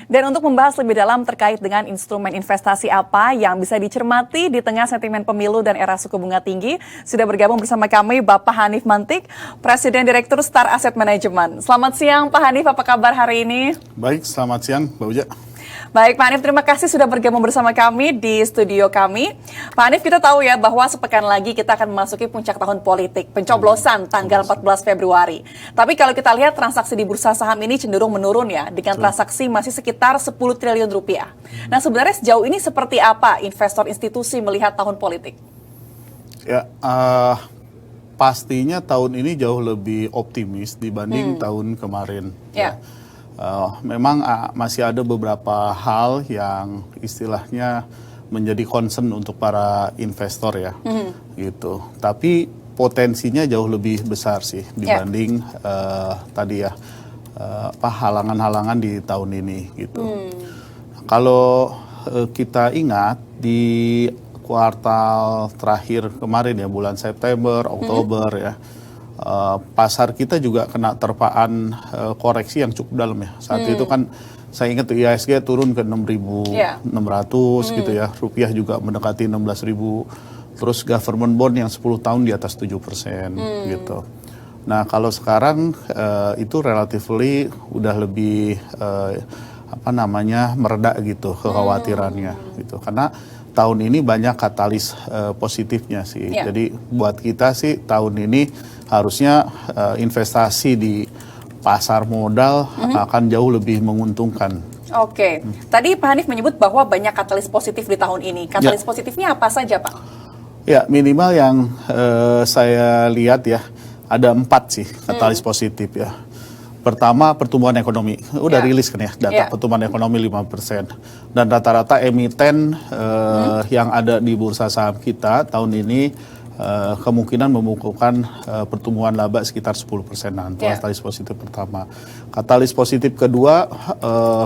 Dan untuk membahas lebih dalam terkait dengan instrumen investasi apa yang bisa dicermati di tengah sentimen pemilu dan era suku bunga tinggi, sudah bergabung bersama kami Bapak Hanif Mantik, Presiden Direktur Star Asset Management. Selamat siang Pak Hanif, apa kabar hari ini? Baik, selamat siang Mbak Uja. Baik Pak Hanif, terima kasih sudah bergabung bersama kami di studio kami. Pak Hanif, kita tahu ya bahwa sepekan lagi kita akan memasuki puncak tahun politik, pencoblosan tanggal 14 Februari. Tapi kalau kita lihat transaksi di bursa saham ini cenderung menurun ya, dengan transaksi masih sekitar 10 triliun rupiah. Nah sebenarnya sejauh ini seperti apa investor institusi melihat tahun politik? Ya, pastinya tahun ini jauh lebih optimis dibanding tahun kemarin. Ya. Memang masih ada beberapa hal yang istilahnya menjadi concern untuk para investor ya, gitu. Tapi potensinya jauh lebih besar sih dibanding tadi ya, halangan-halangan di tahun ini gitu. Kalau kita ingat di kuartal terakhir kemarin ya, bulan September, Oktober ya. Pasar kita juga kena terpaan koreksi yang cukup dalam ya. Saat itu kan saya ingat IHSG turun ke 6.600 gitu ya. Rupiah juga mendekati 16.000. Terus government bond yang 10 tahun di atas 7% gitu. Nah kalau sekarang itu relatively udah lebih mereda gitu kekhawatirannya gitu. Karena tahun ini banyak katalis positifnya sih. Jadi buat kita sih tahun ini harusnya investasi di pasar modal akan jauh lebih menguntungkan. Oke, tadi Pak Hanif menyebut bahwa banyak katalis positif di tahun ini. Katalis positifnya apa saja Pak? Ya minimal yang saya lihat ya ada 4 sih katalis positif ya. Pertama pertumbuhan ekonomi, udah rilis kan ya data pertumbuhan ekonomi 5%. Dan rata-rata emiten yang ada di bursa saham kita tahun ini kemungkinan membukukan pertumbuhan laba sekitar 10%. Itu katalis positif pertama. Katalis positif kedua,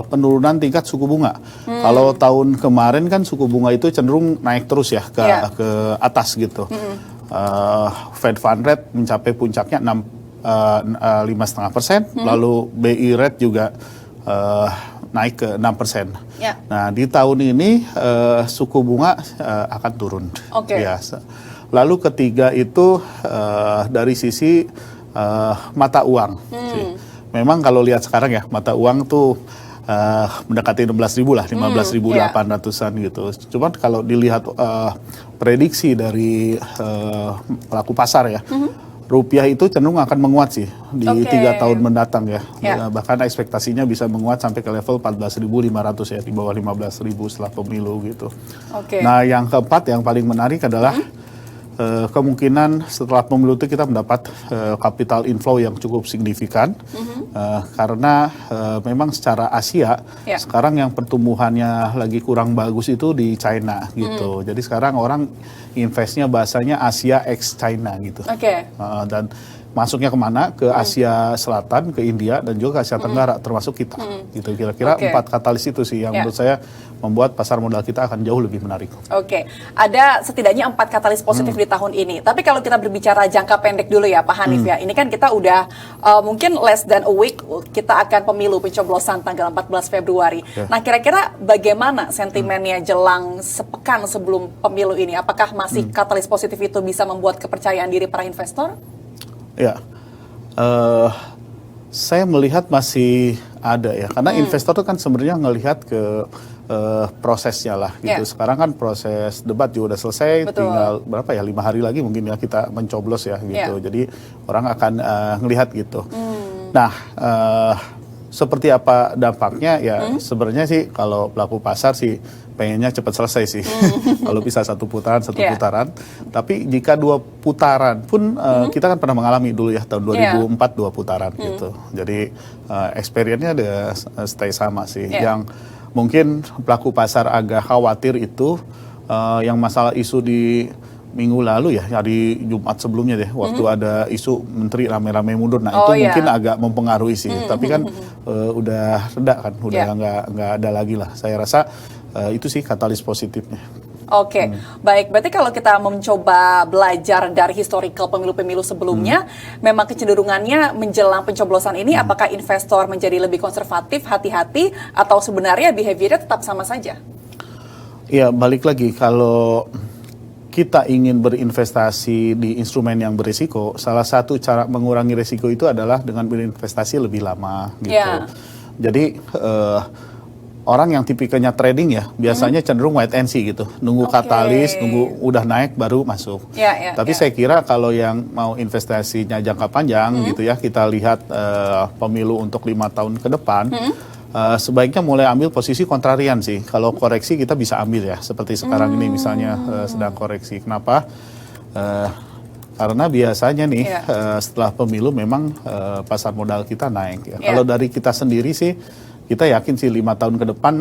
penurunan tingkat suku bunga. Kalau tahun kemarin kan suku bunga itu cenderung naik terus ya ke atas gitu. Fed Fund Rate mencapai puncaknya 5,5%, lalu BI rate juga naik ke 6%. Nah di tahun ini suku bunga akan turun biasa. Lalu ketiga itu dari sisi mata uang. Memang kalau lihat sekarang ya mata uang tuh mendekati 16.000 lah, 15.800-an gitu. Cuman kalau dilihat prediksi dari pelaku pasar ya, rupiah itu cenderung akan menguat sih di 3 tahun mendatang ya. Bahkan ekspektasinya bisa menguat sampai ke level 14.500 ya, di bawah 15.000 setelah pemilu gitu. Nah yang keempat yang paling menarik adalah kemungkinan setelah pemilu itu kita mendapat capital inflow yang cukup signifikan. Karena memang secara Asia sekarang yang pertumbuhannya lagi kurang bagus itu di China gitu. Jadi sekarang orang investnya bahasanya Asia ex China gitu. Dan masuknya kemana? Ke Asia Selatan, ke India, dan juga ke Asia Tenggara, termasuk kita. Gitu. Kira-kira 4 katalis itu sih yang menurut saya membuat pasar modal kita akan jauh lebih menarik. Ada setidaknya 4 katalis positif di tahun ini. Tapi kalau kita berbicara jangka pendek dulu ya Pak Hanif ya, ini kan kita udah mungkin less than a week kita akan pemilu pencoblosan tanggal 14 Februari. Nah kira-kira bagaimana sentimennya jelang sepekan sebelum pemilu ini? Apakah masih katalis positif itu bisa membuat kepercayaan diri para investor? Ya, saya melihat masih ada ya, karena investor itu kan sebenarnya ngelihat ke prosesnya lah gitu. Sekarang kan proses debat juga udah selesai, tinggal berapa ya, 5 hari lagi mungkin ya kita mencoblos ya gitu. Jadi orang akan ngelihat gitu. Nah, seperti apa dampaknya ya sebenarnya sih kalau pelaku pasar sih pengennya cepat selesai sih. Kalau bisa satu putaran. Tapi jika 2 putaran pun kita kan pernah mengalami dulu ya tahun 2004 2 putaran gitu. Jadi experience-nya ada stay sama sih. Yang mungkin pelaku pasar agak khawatir itu yang masalah isu di minggu lalu ya, hari Jumat sebelumnya deh, waktu ada isu menteri rame-rame mundur. Nah itu mungkin agak mempengaruhi sih. Tapi kan udah reda kan, udah nggak ada lagi lah. Saya rasa itu sih katalis positifnya. Oke, baik. Berarti kalau kita mencoba belajar dari historical pemilu-pemilu sebelumnya, memang kecenderungannya menjelang pencoblosan ini, apakah investor menjadi lebih konservatif, hati-hati, atau sebenarnya behaviornya tetap sama saja? Ya, balik lagi, kalau kita ingin berinvestasi di instrumen yang berisiko, salah satu cara mengurangi risiko itu adalah dengan berinvestasi lebih lama gitu. Yeah. Jadi orang yang tipikalnya trading ya biasanya cenderung wait and see gitu, nunggu katalis, nunggu udah naik baru masuk. Tapi saya kira kalau yang mau investasinya jangka panjang gitu ya, kita lihat pemilu untuk 5 tahun ke depan. Sebaiknya mulai ambil posisi kontrarian sih. Kalau koreksi kita bisa ambil ya, seperti sekarang ini misalnya sedang koreksi. Kenapa? Karena biasanya nih setelah pemilu memang pasar modal kita naik. Ya. Kalau dari kita sendiri sih, kita yakin sih 5 tahun ke depan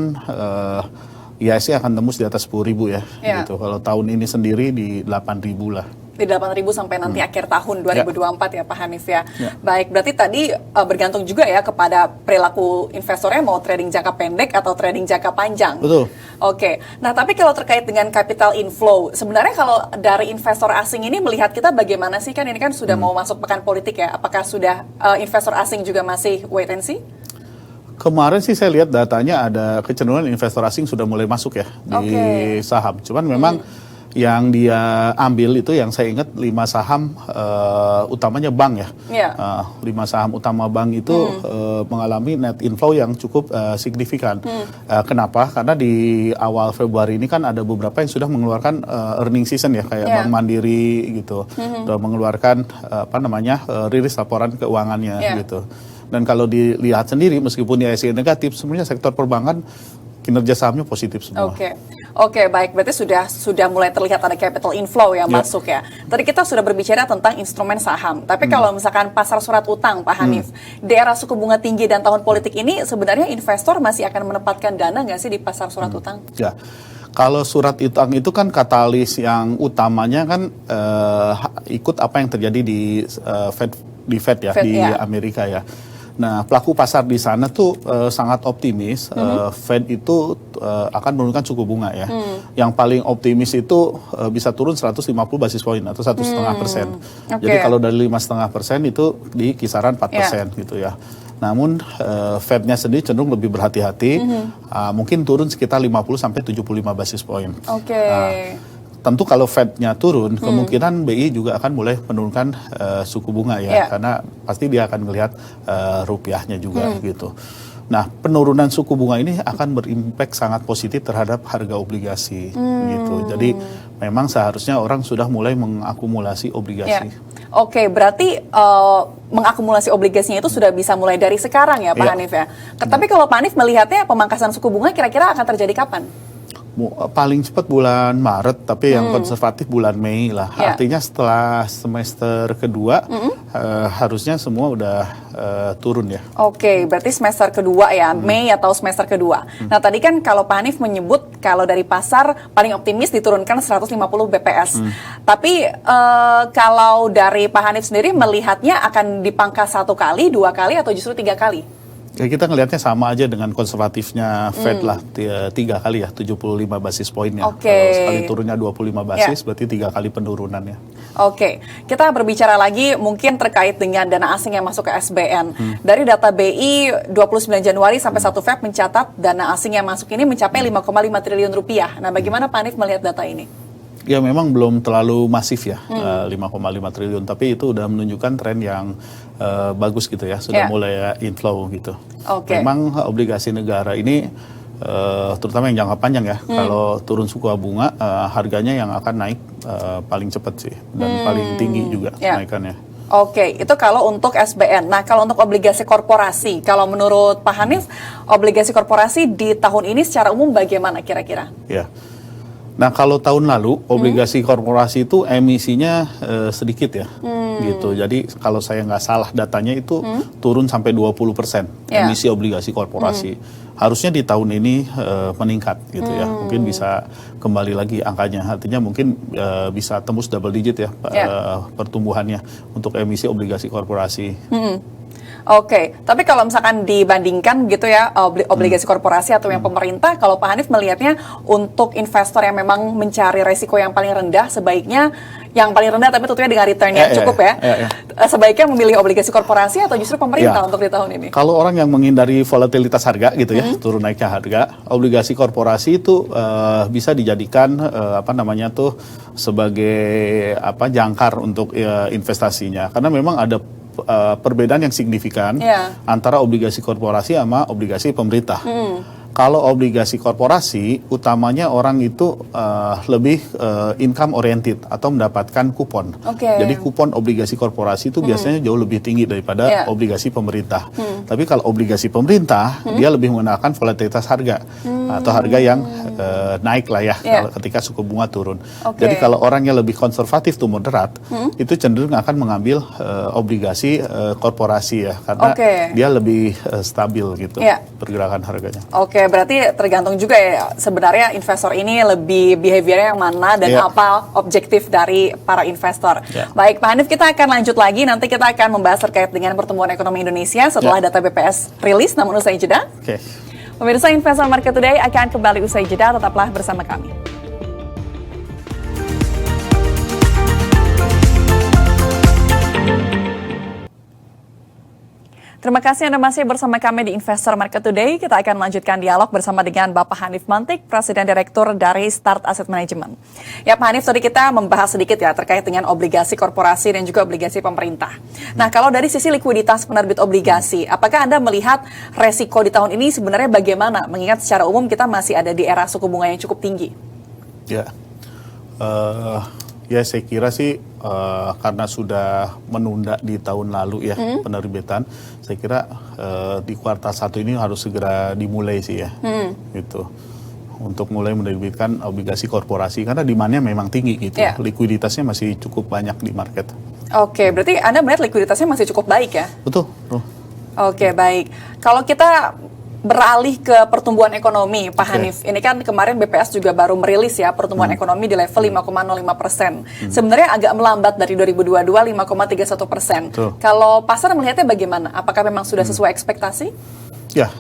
IHSG akan tembus di atas 10.000 ya. Gitu. Kalau tahun ini sendiri di 8.000 lah. Di 8.000 sampai nanti akhir tahun 2024 ya Pak Hanif ya. Baik, berarti tadi bergantung juga ya kepada perilaku investornya mau trading jangka pendek atau trading jangka panjang. Betul. Oke, nah tapi kalau terkait dengan capital inflow, sebenarnya kalau dari investor asing ini melihat kita bagaimana sih, kan ini kan sudah mau masuk pekan politik ya, apakah sudah investor asing juga masih wait and see? Kemarin sih saya lihat datanya ada kecenderungan investor asing sudah mulai masuk ya di saham. Cuman memang yang dia ambil itu yang saya ingat 5 saham utamanya bank ya. 5 saham utama bank itu mengalami net inflow yang cukup signifikan. Kenapa? Karena di awal Februari ini kan ada beberapa yang sudah mengeluarkan earning season ya, kayak Bank Mandiri gitu. Sudah mengeluarkan rilis laporan keuangannya gitu. Dan kalau dilihat sendiri meskipun IHSG negatif, sebenarnya sektor perbankan kinerja sahamnya positif semua. Oke, baik. Berarti sudah mulai terlihat ada capital inflow ya masuk ya. Tadi kita sudah berbicara tentang instrumen saham. Tapi kalau misalkan pasar surat utang, Pak Hanif, di era suku bunga tinggi dan tahun politik ini, sebenarnya investor masih akan menempatkan dana nggak sih di pasar surat utang? Ya. Kalau surat utang itu kan katalis yang utamanya kan ikut apa yang terjadi di Fed ya, di Amerika ya. Nah, pelaku pasar di sana tuh sangat optimis. Fed itu akan menurunkan suku bunga ya. Yang paling optimis itu bisa turun 150 basis poin atau 1,5%. Jadi kalau dari 5,5% itu di kisaran 4% gitu ya. Namun Fed-nya sendiri cenderung lebih berhati-hati. Mungkin turun sekitar 50 sampai 75 basis poin. Tentu kalau Fed-nya turun, kemungkinan BI juga akan mulai menurunkan suku bunga ya, karena pasti dia akan melihat rupiahnya juga gitu. Nah, penurunan suku bunga ini akan berimpact sangat positif terhadap harga obligasi gitu. Jadi memang seharusnya orang sudah mulai mengakumulasi obligasi. Oke, berarti mengakumulasi obligasinya itu sudah bisa mulai dari sekarang ya Pak Hanif ya. Tapi kalau Pak Hanif melihatnya pemangkasan suku bunga kira-kira akan terjadi kapan? Paling cepat bulan Maret, tapi yang konservatif bulan Mei lah. Artinya setelah semester kedua harusnya semua udah turun ya. Oke, berarti semester kedua ya, Mei atau semester kedua. Nah tadi kan kalau Pak Hanif menyebut kalau dari pasar paling optimis diturunkan 150 BPS. Tapi kalau dari Pak Hanif sendiri melihatnya akan dipangkas 1 kali, 2 kali, atau justru 3 kali? Ya, kita ngelihatnya sama aja dengan konservatifnya Fed lah, 3 kali ya, 75 basis poinnya. Kalau sekali turunnya 25 basis, berarti 3 kali penurunannya. Kita berbicara lagi mungkin terkait dengan dana asing yang masuk ke SBN. Dari data BI 29 Januari sampai 1 Feb mencatat dana asing yang masuk ini mencapai 5,5 triliun rupiah. Nah, bagaimana Pak Hanif melihat data ini? Ya memang belum terlalu masif ya, 5,5 triliun, tapi itu udah menunjukkan tren yang bagus gitu ya, sudah mulai inflow gitu. Memang obligasi negara ini terutama yang jangka panjang ya, kalau turun suku bunga harganya yang akan naik paling cepat sih, dan paling tinggi juga kenaikannya. Itu kalau untuk SBN. Nah, kalau untuk obligasi korporasi, kalau menurut Pak Hanif, obligasi korporasi di tahun ini secara umum bagaimana kira-kira? Ya. Nah, kalau tahun lalu obligasi korporasi itu emisinya sedikit ya, gitu. Jadi kalau saya nggak salah datanya itu turun sampai 20% emisi obligasi korporasi. Harusnya di tahun ini meningkat gitu ya. Mungkin bisa kembali lagi angkanya. Artinya mungkin bisa tembus double digit ya pertumbuhannya untuk emisi obligasi korporasi. Oke, tapi kalau misalkan dibandingkan gitu ya obligasi korporasi atau yang pemerintah, kalau Pak Hanif melihatnya untuk investor yang memang mencari resiko yang paling rendah, sebaiknya yang paling rendah tapi tentunya dengan return yang cukup ya. Sebaiknya memilih obligasi korporasi atau justru pemerintah untuk di tahun ini? Kalau orang yang menghindari volatilitas harga gitu ya, turun naiknya harga, obligasi korporasi itu bisa dijadikan sebagai jangkar untuk investasinya, karena memang ada perbedaan yang signifikan antara obligasi korporasi sama obligasi pemerintah. Kalau obligasi korporasi, utamanya orang itu lebih income oriented atau mendapatkan kupon. Jadi kupon obligasi korporasi itu biasanya jauh lebih tinggi daripada obligasi pemerintah. Tapi kalau obligasi pemerintah, dia lebih menggunakan volatilitas harga atau harga yang naik lah ya ketika suku bunga turun. Jadi kalau orangnya lebih konservatif tuh moderat, itu cenderung akan mengambil obligasi korporasi ya, karena dia lebih stabil gitu pergerakan harganya. Berarti tergantung juga ya sebenarnya investor ini lebih behaviornya yang mana dan apa objektif dari para investor. Baik Pak Hanif, kita akan lanjut lagi, nanti kita akan membahas terkait dengan pertumbuhan ekonomi Indonesia setelah data BPS rilis, namun usai jeda. Pemirsa Investor Market Today akan kembali usai jeda, tetaplah bersama kami. Terima kasih Anda masih bersama kami di Investor Market Today. Kita akan melanjutkan dialog bersama dengan Bapak Hanif Mantik, Presiden Direktur dari Start Asset Management. Ya Pak Hanif, tadi kita membahas sedikit ya terkait dengan obligasi korporasi dan juga obligasi pemerintah. Nah, kalau dari sisi likuiditas penerbit obligasi, apakah Anda melihat resiko di tahun ini sebenarnya bagaimana? Mengingat secara umum kita masih ada di era suku bunga yang cukup tinggi. Ya saya kira sih karena sudah menunda di tahun lalu ya penerbitan, saya kira di kuartal 1 ini harus segera dimulai sih ya, gitu, untuk mulai menerbitkan obligasi korporasi karena demand-nya memang tinggi gitu, likuiditasnya masih cukup banyak di market. Berarti Anda melihat likuiditasnya masih cukup baik ya? Betul. Baik. Kalau kita beralih ke pertumbuhan ekonomi, Pak Hanif. Ini kan kemarin BPS juga baru merilis ya pertumbuhan ekonomi di level 5,05%. Sebenarnya agak melambat dari 2022 5,31%. Kalau pasar melihatnya bagaimana? Apakah memang sudah sesuai ekspektasi? Ya,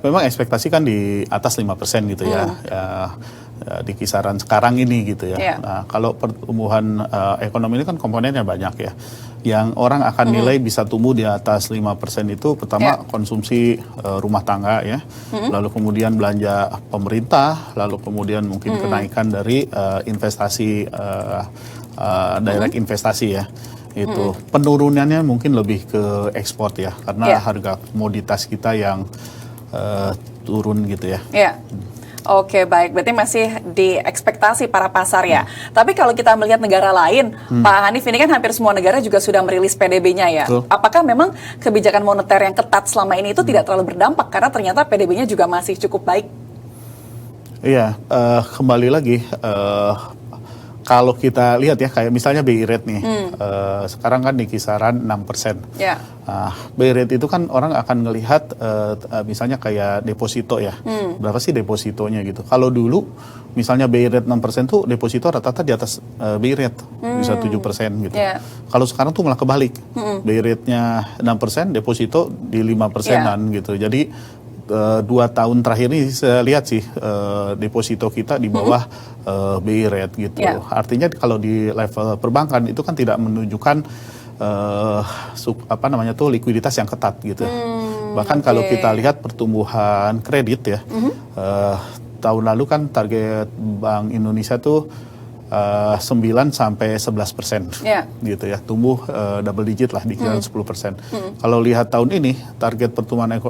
memang ekspektasi kan di atas 5% gitu ya. Di kisaran sekarang ini gitu ya. Nah, kalau pertumbuhan ekonomi ini kan komponennya banyak ya. Yang orang akan nilai bisa tumbuh di atas 5% itu pertama konsumsi rumah tangga ya. Lalu kemudian belanja pemerintah, lalu kemudian mungkin kenaikan dari investasi direct investasi ya. Itu penurunannya mungkin lebih ke ekspor ya, karena harga komoditas kita yang turun gitu ya. Baik. Berarti masih di ekspektasi para pasar ya. Tapi kalau kita melihat negara lain, Pak Hanif, ini kan hampir semua negara juga sudah merilis PDB-nya ya. Apakah memang kebijakan moneter yang ketat selama ini itu tidak terlalu berdampak karena ternyata PDB-nya juga masih cukup baik? Iya, kembali lagi. Kalau kita lihat ya, kayak misalnya BI rate nih, sekarang kan di kisaran 6%. BI rate itu kan orang akan ngelihat misalnya kayak deposito ya, berapa sih depositonya gitu. Kalau dulu misalnya BI rate 6% tuh deposito rata-rata di atas BI rate, bisa 7% gitu. Kalau sekarang tuh malah kebalik, BI rate-nya 6%, deposito di 5%-an gitu. Jadi 2 tahun terakhir ini saya lihat sih deposito kita di bawah BI rate gitu. Artinya kalau di level perbankan itu kan tidak menunjukkan likuiditas yang ketat gitu. Bahkan kalau kita lihat pertumbuhan kredit ya, tahun lalu kan target Bank Indonesia tuh 9-11% gitu ya, tumbuh double digit lah di kisaran 10%. Kalau lihat tahun ini target pertumbuhan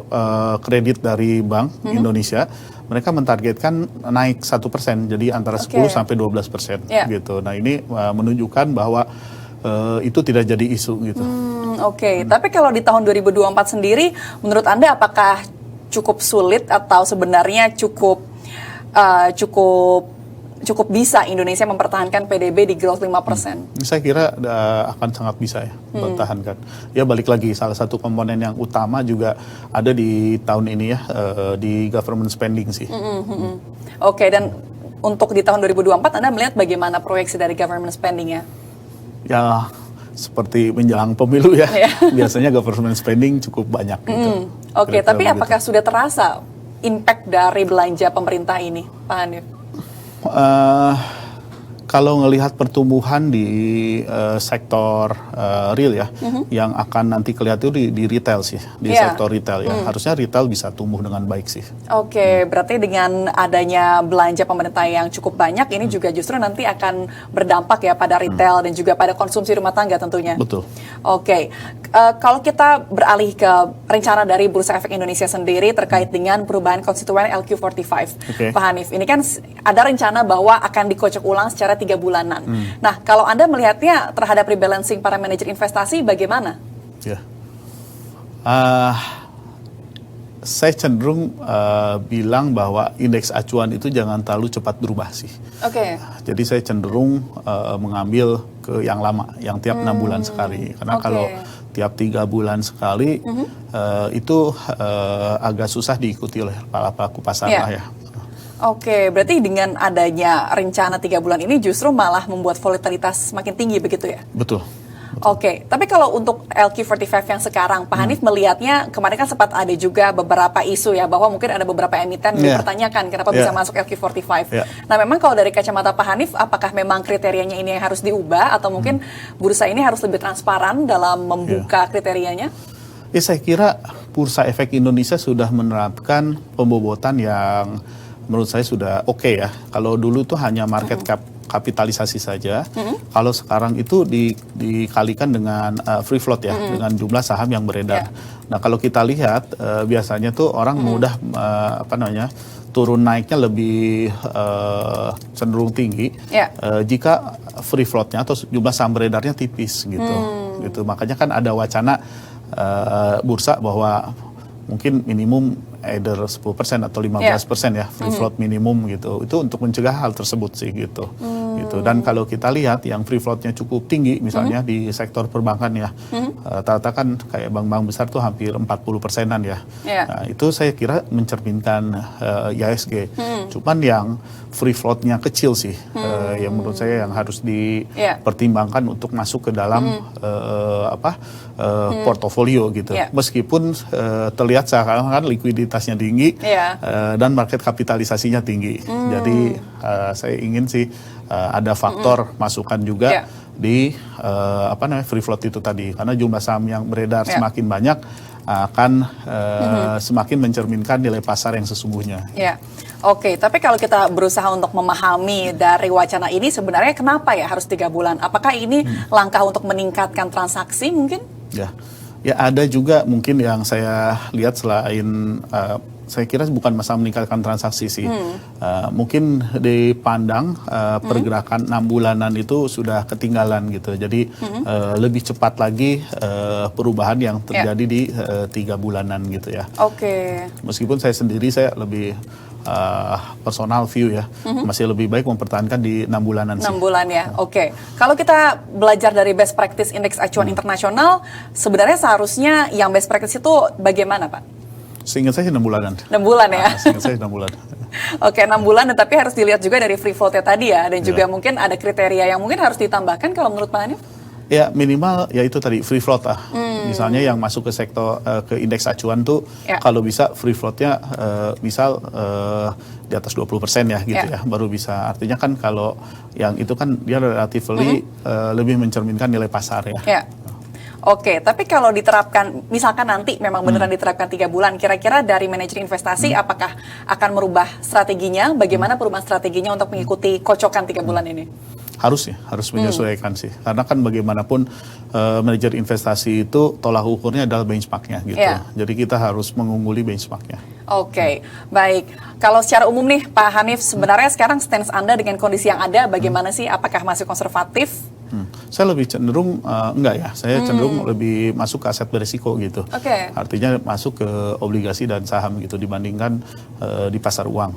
kredit dari Bank Indonesia, mereka mentargetkan naik 1%, jadi antara 10-12% gitu. Nah ini menunjukkan bahwa itu tidak jadi isu gitu. Tapi kalau di tahun 2024 sendiri, menurut Anda apakah cukup sulit atau sebenarnya cukup bisa Indonesia mempertahankan PDB di growth 5%? Saya kira akan sangat bisa ya mempertahankan. Ya balik lagi, salah satu komponen yang utama juga ada di tahun ini ya, di government spending sih. Dan untuk di tahun 2024 Anda melihat bagaimana proyeksi dari government spending-nya? Ya, seperti menjelang pemilu ya, biasanya government spending cukup banyak gitu. Oke, tapi apakah sudah terasa impact dari belanja pemerintah ini, Pak Hanif? Kalau ngelihat pertumbuhan di sektor real ya, yang akan nanti kelihatan itu di retail sih, di sektor retail ya. Harusnya retail bisa tumbuh dengan baik sih. Oke, berarti dengan adanya belanja pemerintah yang cukup banyak, ini juga justru nanti akan berdampak ya pada retail dan juga pada konsumsi rumah tangga tentunya. Betul. Oke, kalau kita beralih ke rencana dari Bursa Efek Indonesia sendiri terkait dengan perubahan konstituen LQ45, Pak Hanif, ini kan ada rencana bahwa akan dikocok ulang secara 3 bulanan. Nah, kalau Anda melihatnya terhadap rebalancing para manajer investasi bagaimana? Ya, saya cenderung bilang bahwa indeks acuan itu jangan terlalu cepat berubah sih. Jadi saya cenderung mengambil ke yang lama, yang tiap 6 bulan sekali. Karena kalau tiap 3 bulan sekali itu agak susah diikuti oleh para pelaku pasar lah ya. Oke, berarti dengan adanya rencana 3 bulan ini justru malah membuat volatilitas semakin tinggi begitu ya? Betul. Oke, tapi kalau untuk LQ45 yang sekarang, Pak Hanif melihatnya kemarin kan sempat ada juga beberapa isu ya bahwa mungkin ada beberapa emiten yang dipertanyakan kenapa bisa masuk LQ45. Nah, memang kalau dari kacamata Pak Hanif, apakah memang kriterianya ini yang harus diubah atau mungkin bursa ini harus lebih transparan dalam membuka kriterianya? Ya, saya kira Bursa Efek Indonesia sudah menerapkan pembobotan yang menurut saya sudah oke ya. Kalau dulu tuh hanya market kapitalisasi saja. Kalau sekarang itu dikalikan dengan free float ya, dengan jumlah saham yang beredar. Nah, kalau kita lihat biasanya tuh orang mudah turun naiknya lebih cenderung tinggi jika free floatnya atau jumlah saham beredarnya tipis gitu. Gitu. Makanya kan ada wacana bursa bahwa mungkin minimum either 10% atau 15% ya free float minimum gitu. Itu untuk mencegah hal tersebut sih gitu. Gitu. Dan kalau kita lihat yang free floatnya cukup tinggi misalnya di sektor perbankan ya, rata-rata kan kayak bank-bank besar tuh hampir 40%-an ya. Nah, itu saya kira mencerminkan IHSG. Cuman yang free floatnya kecil sih, yang menurut saya yang harus dipertimbangkan untuk masuk ke dalam portofolio gitu. Meskipun terlihat sekarang kan likuiditasnya tinggi dan market kapitalisasinya tinggi. Jadi saya ingin sih ada faktor masukan juga di free float itu tadi, karena jumlah saham yang beredar semakin banyak akan semakin mencerminkan nilai pasar yang sesungguhnya. Oke, tapi kalau kita berusaha untuk memahami dari wacana ini sebenarnya kenapa ya harus 3 bulan? Apakah ini langkah untuk meningkatkan transaksi mungkin? Ya ada juga mungkin yang saya lihat selain saya kira bukan masalah meningkatkan transaksi sih. Mungkin dipandang pergerakan 6 bulanan itu sudah ketinggalan gitu. Jadi lebih cepat lagi perubahan yang terjadi di 3 bulanan gitu ya. Meskipun saya sendiri saya lebih personal view ya, masih lebih baik mempertahankan di 6 bulanan sih. 6 bulan ya, Kalau kita belajar dari best practice indeks acuan internasional, sebenarnya seharusnya yang best practice itu bagaimana, Pak? Seingat saya 6 bulanan. 6 bulan ya? Seingat saya 6 bulan. 6 bulan, tapi harus dilihat juga dari free float-nya tadi ya, dan juga mungkin ada kriteria yang mungkin harus ditambahkan kalau menurut Pak Hanif? Ya minimal ya itu tadi free float lah. Misalnya yang masuk ke sektor ke indeks acuan tuh kalau bisa free floatnya misal di atas 20% ya gitu ya, baru bisa. Artinya kan kalau yang itu kan dia relatively lebih mencerminkan nilai pasar ya. Tapi kalau diterapkan, misalkan nanti memang beneran diterapkan 3 bulan, kira-kira dari manajer investasi apakah akan merubah strateginya? Bagaimana perubahan strateginya untuk mengikuti kocokan 3 bulan ini? Harus menyesuaikan sih. Karena kan bagaimanapun manajer investasi itu tolak ukurnya adalah benchmarknya gitu. Jadi kita harus mengungguli benchmarknya. Baik. Kalau secara umum nih Pak Hanif, sebenarnya sekarang stance Anda dengan kondisi yang ada bagaimana sih? Apakah masih konservatif? Saya lebih cenderung enggak ya. Saya cenderung lebih masuk ke aset berisiko gitu. Artinya masuk ke obligasi dan saham gitu dibandingkan di pasar uang.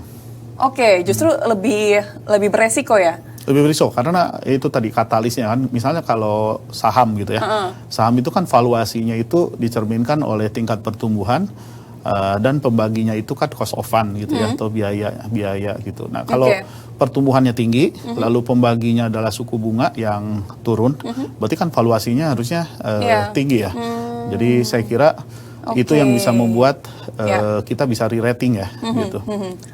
Justru lebih beresiko ya? Lebih berisiko karena itu tadi katalisnya kan, misalnya kalau saham gitu ya, saham itu kan valuasinya itu dicerminkan oleh tingkat pertumbuhan dan pembaginya itu kan cost of fund gitu ya, atau biaya gitu. Nah, kalau pertumbuhannya tinggi, lalu pembaginya adalah suku bunga yang turun, berarti kan valuasinya harusnya tinggi ya. Jadi saya kira itu yang bisa membuat kita bisa re-rating ya, gitu.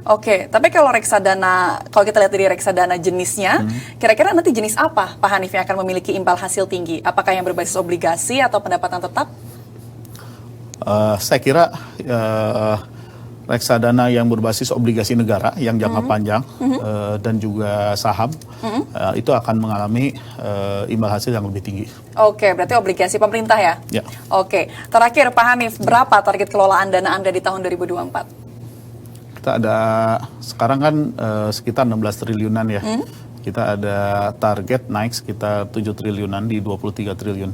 Oke, tapi kalau reksadana, kalau kita lihat dari reksadana jenisnya, kira-kira nanti jenis apa Pak Hanif yang akan memiliki imbal hasil tinggi? Apakah yang berbasis obligasi atau pendapatan tetap? Saya kira reksadana yang berbasis obligasi negara yang jangka panjang dan juga saham itu akan mengalami imbal hasil yang lebih tinggi. Oke, berarti obligasi pemerintah ya? Ya. Oke, terakhir Pak Hanif, berapa target kelolaan dana Anda di tahun 2024? Kita ada sekarang kan sekitar 16 triliunan ya. Kita ada target naik sekitar 7 triliunan di 23 triliun.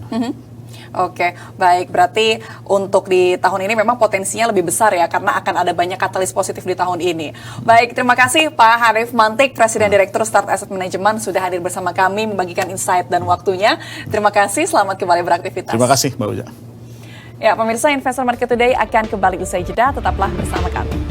Oke, baik. Berarti untuk di tahun ini memang potensinya lebih besar ya, karena akan ada banyak katalis positif di tahun ini. Baik, terima kasih Pak Hanif Mantik, Presiden Direktur Start Asset Management, sudah hadir bersama kami, membagikan insight dan waktunya. Terima kasih, selamat kembali beraktivitas. Terima kasih, Mbak Uja. Ya, pemirsa Investor Market Today akan kembali usai jeda, tetaplah bersama kami.